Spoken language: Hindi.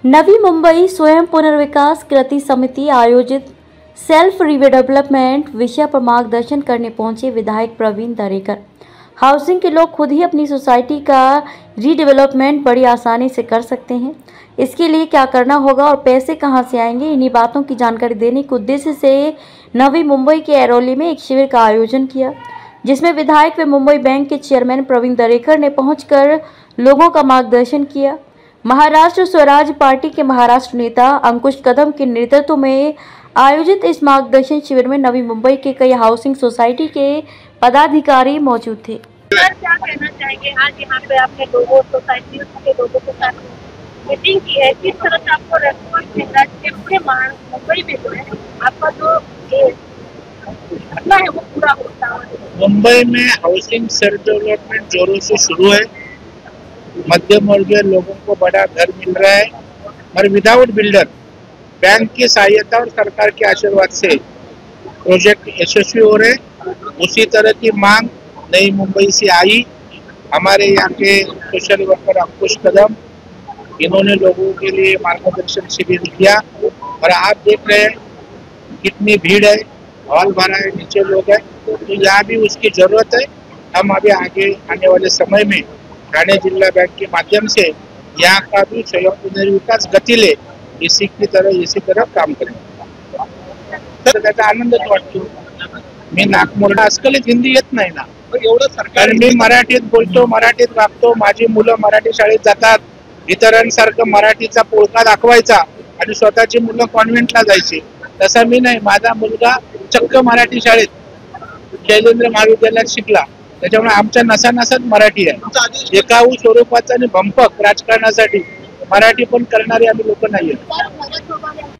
नवी मुंबई स्वयं पुनर्विकास कृति समिति आयोजित सेल्फ रिडेवलपमेंट विषय पर मार्गदर्शन करने पहुंचे विधायक प्रवीण दरेकर। हाउसिंग के लोग खुद ही अपनी सोसाइटी का रीडेवलपमेंट बड़ी आसानी से कर सकते हैं। इसके लिए क्या करना होगा और पैसे कहां से आएंगे, इन्हीं बातों की जानकारी देने के उद्देश्य से नवी मुंबई के एरोली में एक शिविर का आयोजन किया, जिसमें विधायक व मुंबई बैंक के चेयरमैन प्रवीण दरेकर ने पहुंचकर लोगों का मार्गदर्शन किया। महाराष्ट्र स्वराज पार्टी के महाराष्ट्र नेता अंकुश कदम के नेतृत्व में आयोजित इस मार्गदर्शन शिविर में नवी मुंबई के कई हाउसिंग सोसाइटी के पदाधिकारी मौजूद थे। सर, क्या कहना चाहेंगे? आज यहाँ पे आपने लोगों सोसाइटी के लोगों के साथ मीटिंग की है, किस तरह से आपको रेस्पॉन्स मिल रहा है? पूरे मुंबई में जो है आपका जो घटना है वो पूरा होता है। मुंबई में हाउसिंग सेल्फ डेवलपमेंट जोरों से शुरू है। मध्यम वर्गीय लोगों को बड़ा घर मिल रहा है और विदाउट बिल्डर बैंक की सहायता और सरकार के आशीर्वाद से प्रोजेक्ट यशस्वी हो रहे हैं। उसी तरह की मांग नई मुंबई से आई। हमारे यहाँ के सोशल वर्कर अंकुश कदम, इन्होंने लोगों के लिए मार्गदर्शन शिविर किया और आप देख रहे हैं कितनी भीड़ है, हॉल भरा है, नीचे लोग हैं, तो यहाँ भी उसकी जरूरत है। हम अभी आगे आने वाले समय में ठाणे जिला बैंक के माध्यम से यहाँ का भी स्वयं पुनर्विकास गती ले इसी तरह काम करेंगे। तर त्याचा आनंदच वाटतो। मी नागमोरडा आजकाल हिंदी येत नाही ना, एवढं सरकार मी मराठीत बोलतो, मराठीत वागतो, माझी मुलं मराठी शाळेत जातात, इतरांसारखं मराठीचा पोळका दाखवायचा आणि स्वतःची मुलं कॉन्व्हेंटला जायची, तसा मी नाही। माझा मुलगा चक्क मराठी शाळेत शैलेंद्र महाविद्यालयात शिकला, त्याच्यामुळे आमच्या नसानसात मराठी आहे। एकाहू स्वरूपाचा आणि भंपक राजकारणासाठी मराठी पण करणारे आम्ही लोक नाहीये।